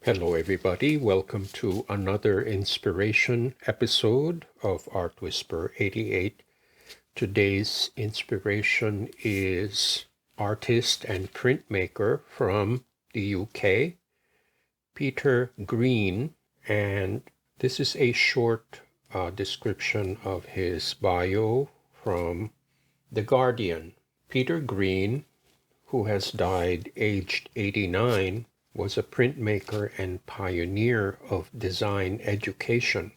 Hello, everybody. Welcome to another inspiration episode of Art Whisper 88. Today's inspiration is artist and printmaker from the UK, Peter Green, and this is a short description of his bio from The Guardian. Peter Green, who has died aged 89, was a printmaker and pioneer of design education.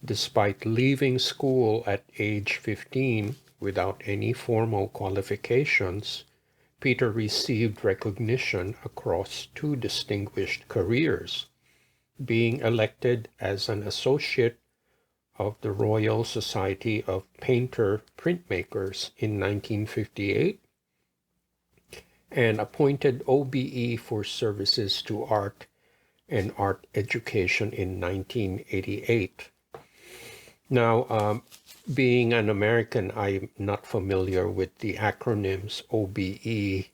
Despite leaving school at age 15 without any formal qualifications, Peter received recognition across two distinguished careers, being elected as an associate of the Royal Society of Painter Printmakers in 1958 and appointed OBE for services to art and art education in 1988. Now, being an American, I'm not familiar with the acronyms OBE,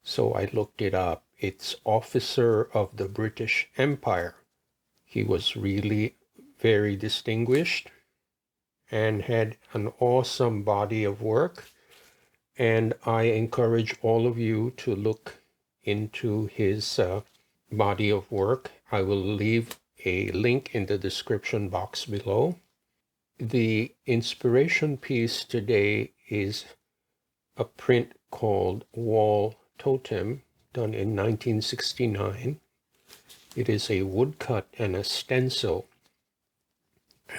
so I looked it up. It's Officer of the British Empire. He was really very distinguished and had an awesome body of work. And I encourage all of you to look into his body of work. I will leave a link in the description box below. The inspiration piece today is a print called Wall Totem, done in 1969. It is a woodcut and a stencil.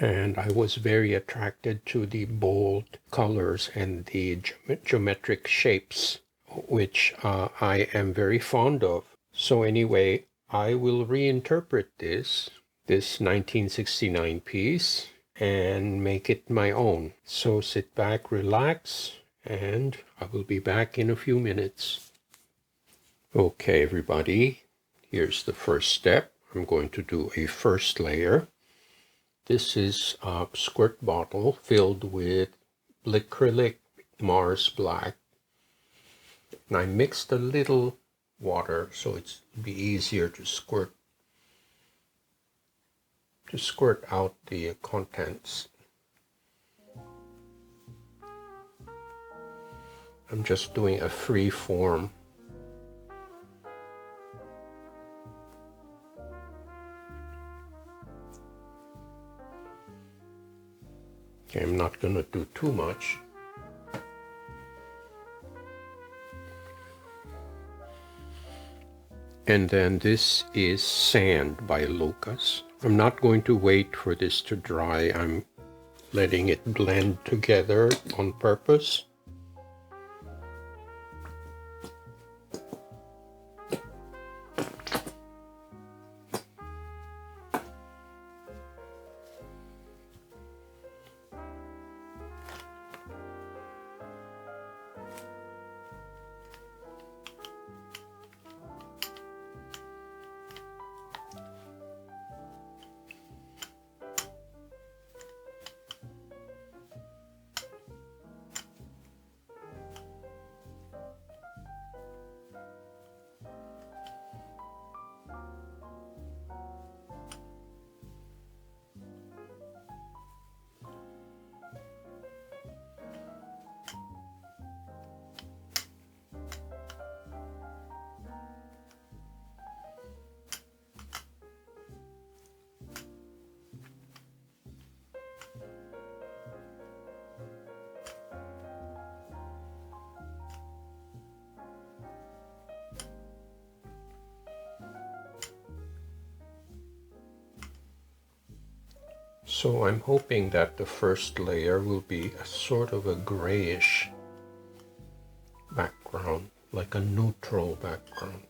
And I was very attracted to the bold colors and the geometric shapes, which I am very fond of. So anyway, I will reinterpret this 1969 piece and make it my own. So sit back, relax, and I will be back in a few minutes. Okay, everybody, here's the first step. I'm going to do a first layer. This is a squirt bottle filled with acrylic Mars Black. And I mixed a little water so it's be easier to squirt out the contents. I'm just doing a free form. Okay, I'm not going to do too much. And then this is Sand by Lucas. I'm not going to wait for this to dry. I'm letting it blend together on purpose. So I'm hoping that the first layer will be a sort of a grayish background, like a neutral background.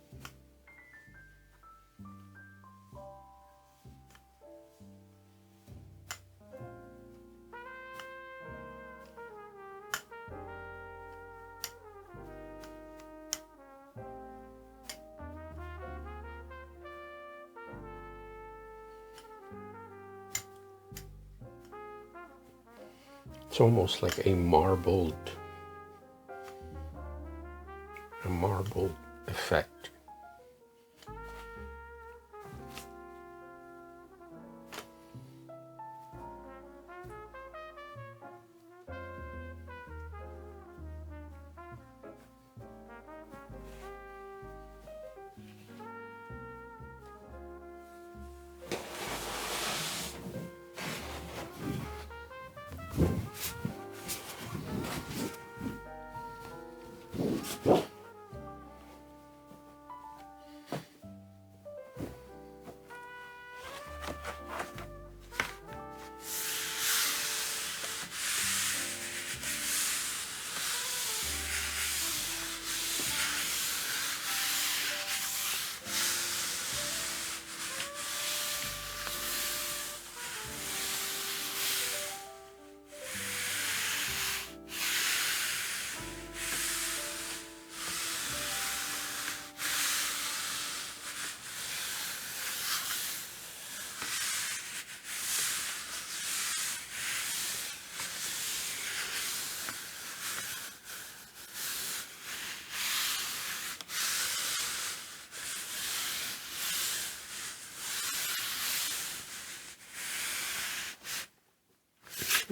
It's almost like a marbled effect.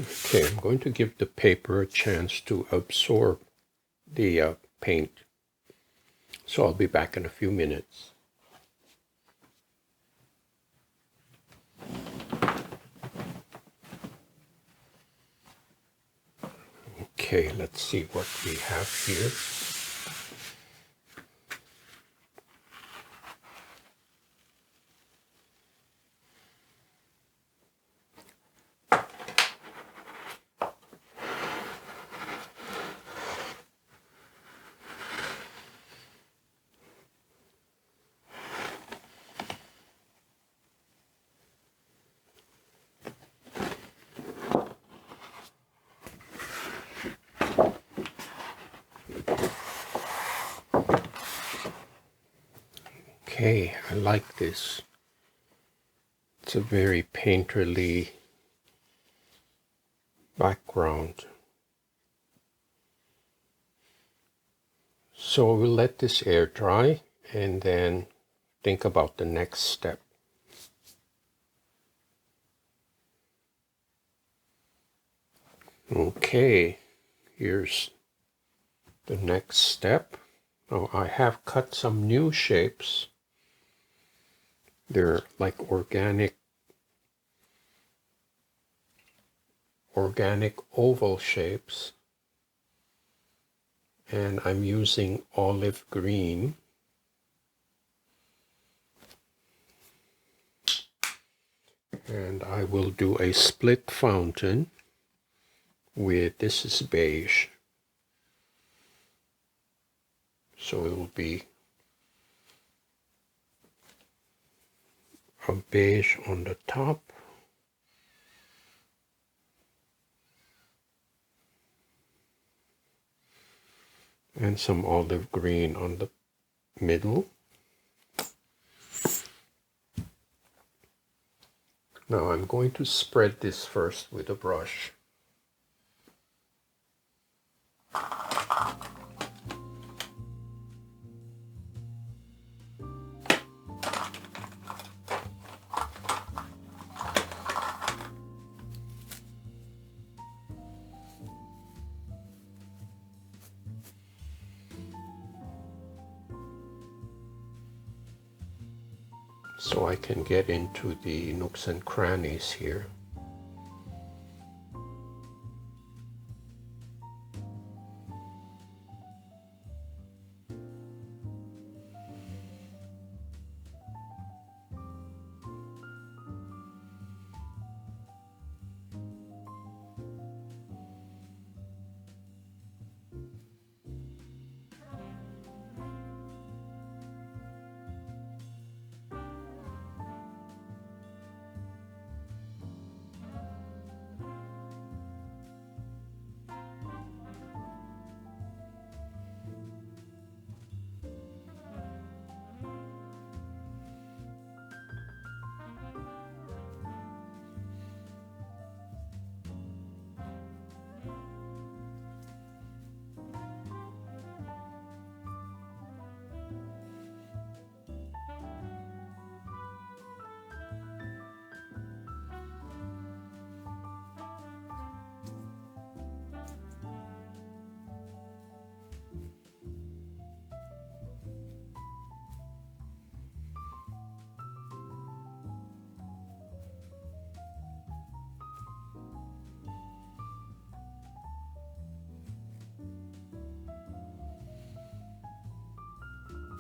Okay, I'm going to give the paper a chance to absorb the paint. So I'll be back in a few minutes. Okay, let's see what we have here. Okay, I like this. It's a very painterly background. So we'll let this air dry and then think about the next step. Okay, here's the next step. Now I have cut some new shapes. They're like organic oval shapes. And I'm using olive green. And I will do a split fountain with, this is beige. So it will be a beige on the top. And some olive green on the middle. Now I'm going to spread this first with a brush. So I can get into the nooks and crannies here.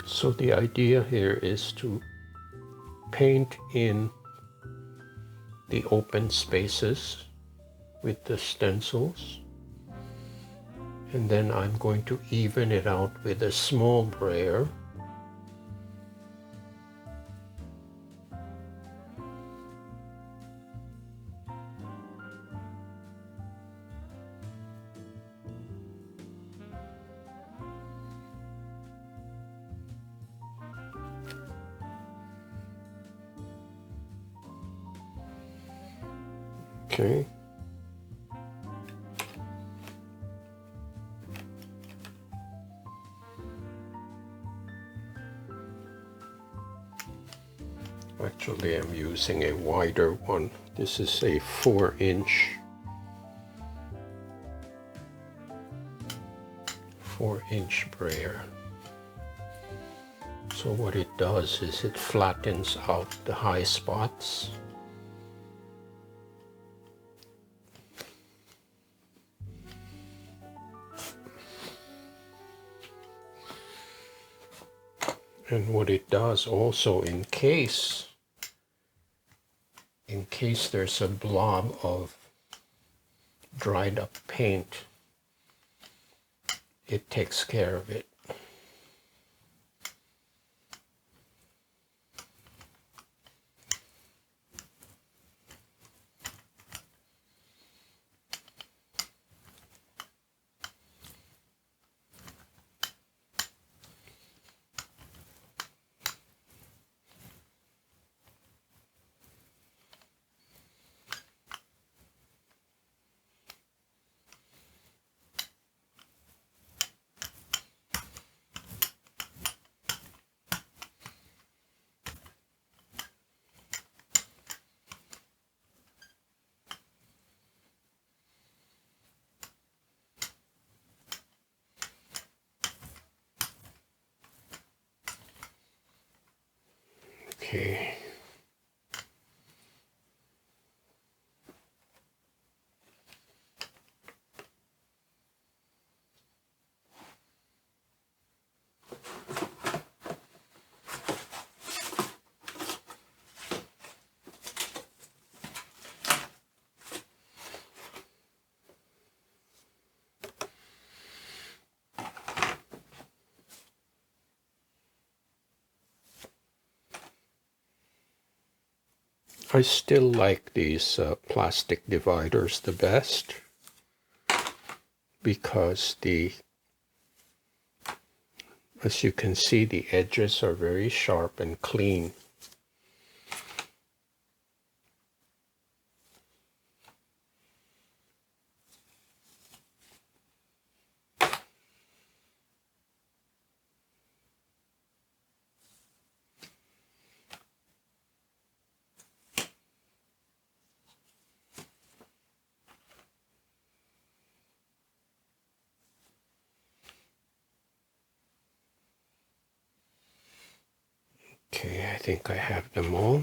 So the idea here is to paint in the open spaces with the stencils, and then I'm going to even it out with a small brayer. Okay. Actually, I'm using a wider one. This is a 4-inch 4-inch brayer. So what it does is it flattens out the high spots. And what it does also, in case there's a blob of dried up paint, it takes care of it. Okay. I still like these plastic dividers the best because as you can see, the edges are very sharp and clean. Okay, I think I have them all.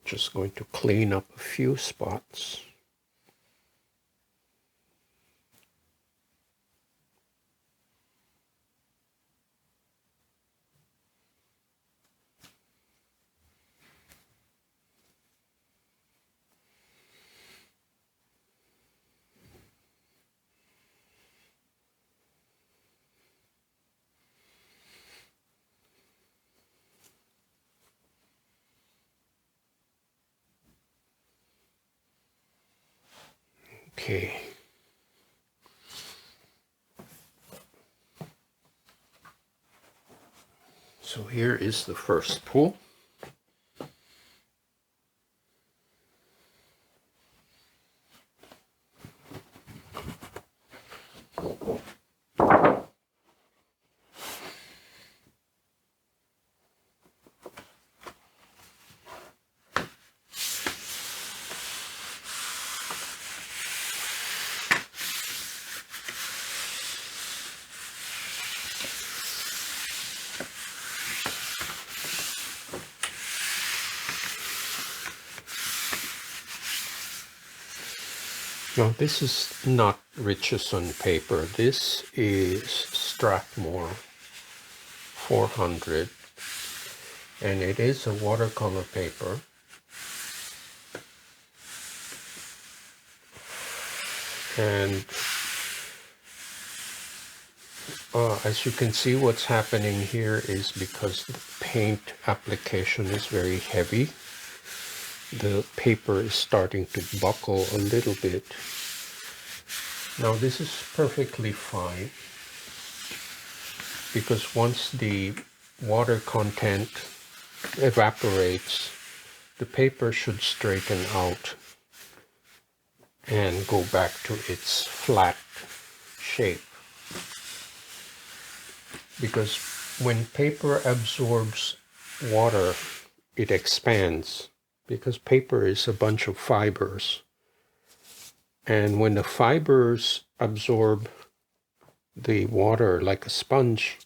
Just going to clean up a few spots. Okay. So here is the first pull. Now this is not Richardson paper. This is Strathmore 400, and it is a watercolor paper. And as you can see, what's happening here is because the paint application is very heavy, the paper is starting to buckle a little bit. Now this is perfectly fine, because once the water content evaporates, the paper should straighten out and go back to its flat shape. Because when paper absorbs water, it expands, because paper is a bunch of fibers. And when the fibers absorb the water like a sponge,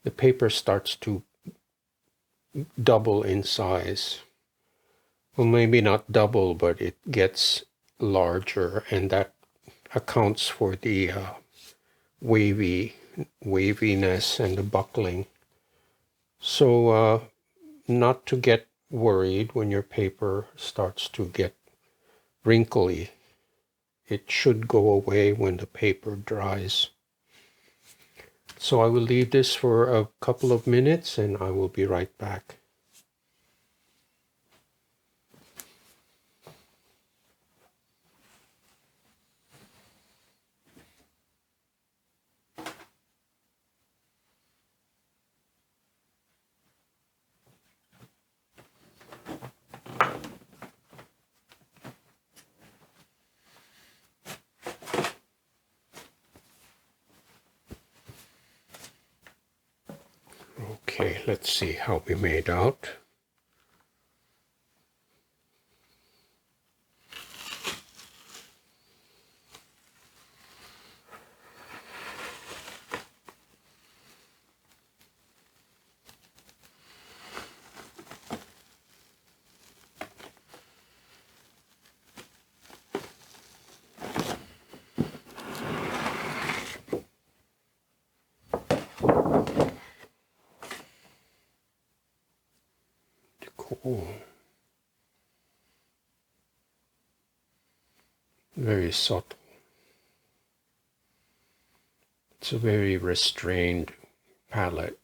the paper starts to double in size. Well, maybe not double, but it gets larger, and that accounts for the waviness and the buckling. So not to get worried when your paper starts to get wrinkly. It should go away when the paper dries. So I will leave this for a couple of minutes and I will be right back. Okay, let's see how we made out. Cool. Very subtle. It's a very restrained palette.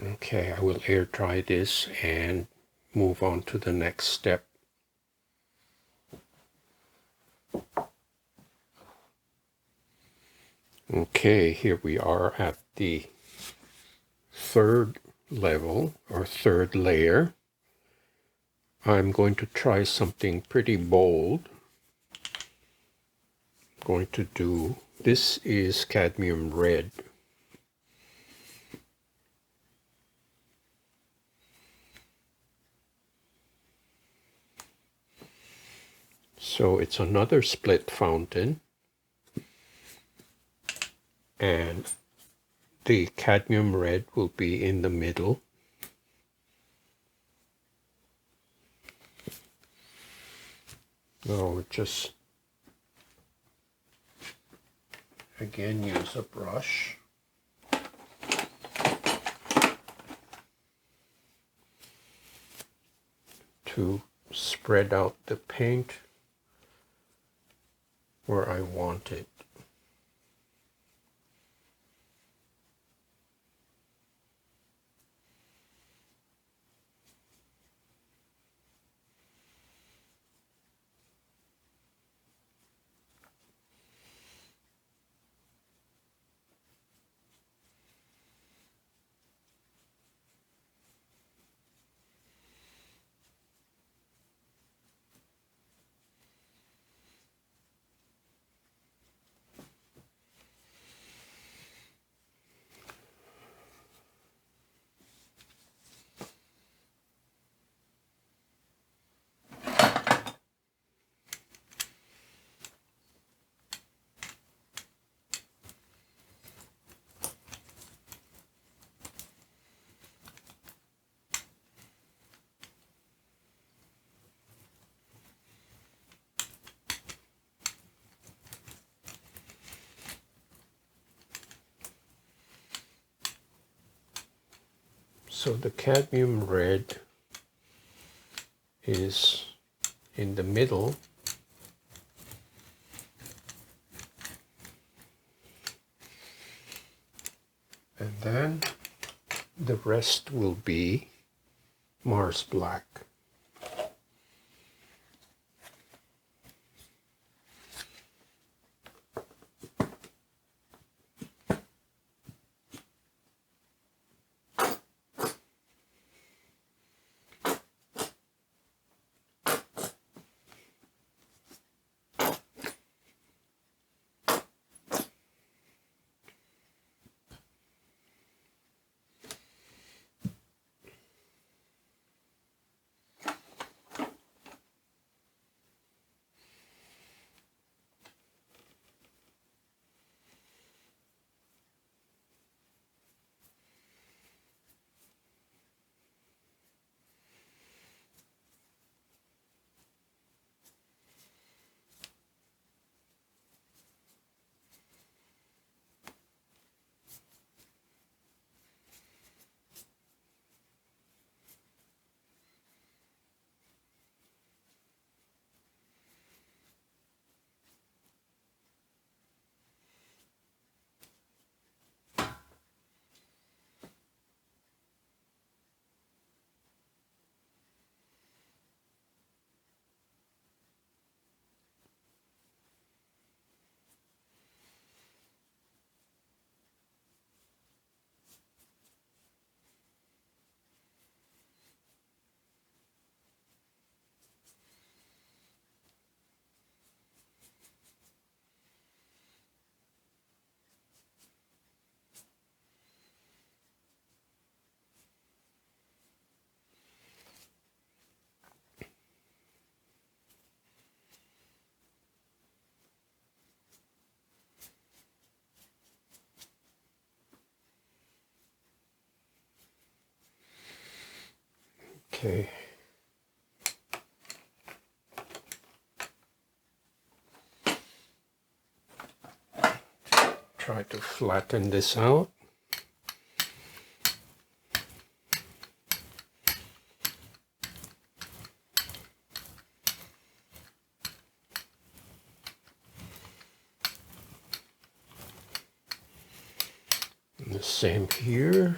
Okay, I will air dry this and move on to the next step. Okay, here we are at the third level or third layer. I'm going to try something pretty bold. I'm going to do, this is cadmium red. So it's another split fountain, and the cadmium red will be in the middle. Now just again use a brush to spread out the paint where I want it. So the cadmium red is in the middle, and then the rest will be Mars black. Okay. Try to flatten this out. And the same here.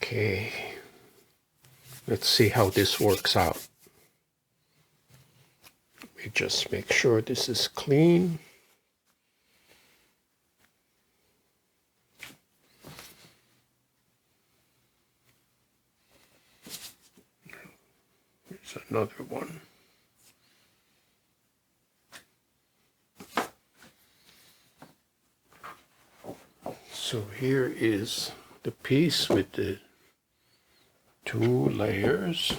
Okay, let's see how this works out. Let me just make sure this is clean. Here's another one. So here is the piece with the 2 layers.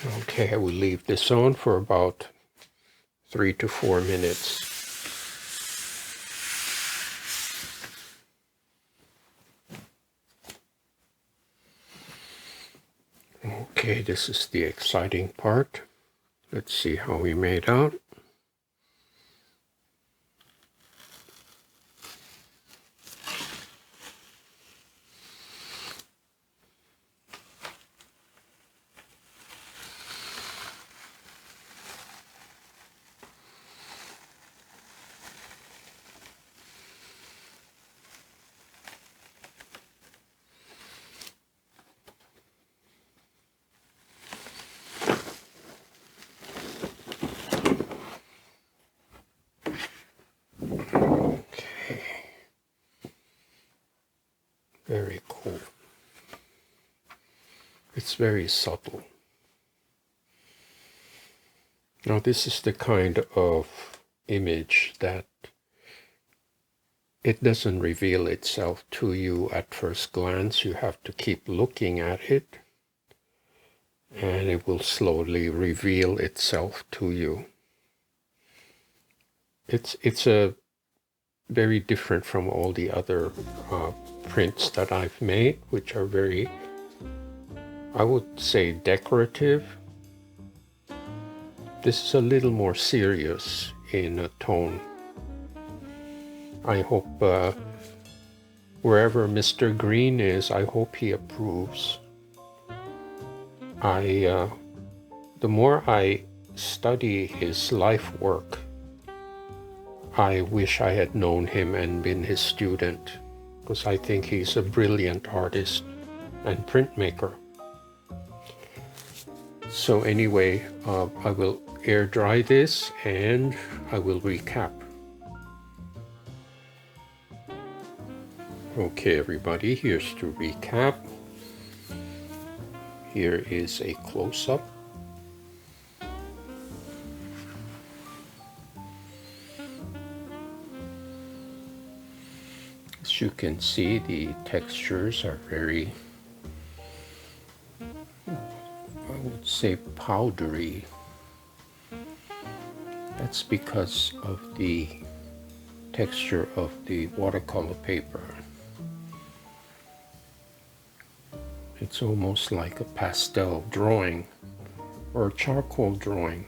Okay, I will leave this on for about 3 to 4 minutes. Okay, this is the exciting part. Let's see how we made out. Very cool. It's very subtle. Now this is the kind of image that it doesn't reveal itself to you at first glance. You have to keep looking at it, and it will slowly reveal itself to you. It's a very different from all the other prints that I've made, which are very, I would say, decorative. This is a little more serious in tone. I hope wherever Mr. Green is, I hope he approves. The more I study his life work, I wish I had known him and been his student, because I think he's a brilliant artist and printmaker. So anyway, I will air dry this and I will recap. Okay, everybody, here's to recap. Here is a close-up. As you can see, the textures are very, I would say, powdery. That's because of the texture of the watercolor paper. It's almost like a pastel drawing or a charcoal drawing.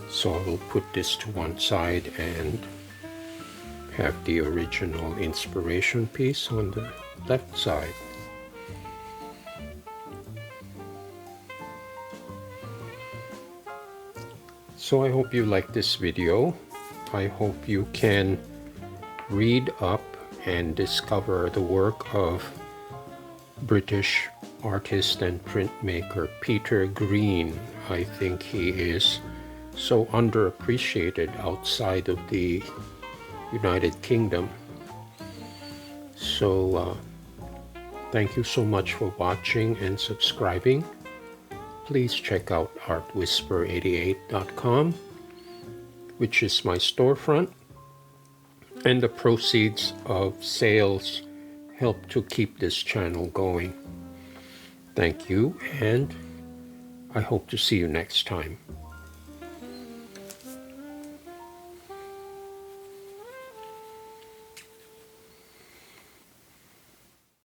So I will put this to one side and have the original inspiration piece on the left side. So I hope you like this video. I hope you can read up and discover the work of British artist and printmaker Peter Green. I think he is so underappreciated outside of the United Kingdom. So thank you so much for watching and subscribing. Please check out artwhisper88.com, which is my storefront, and the proceeds of sales help to keep this channel going. Thank you, and I hope to see you next time.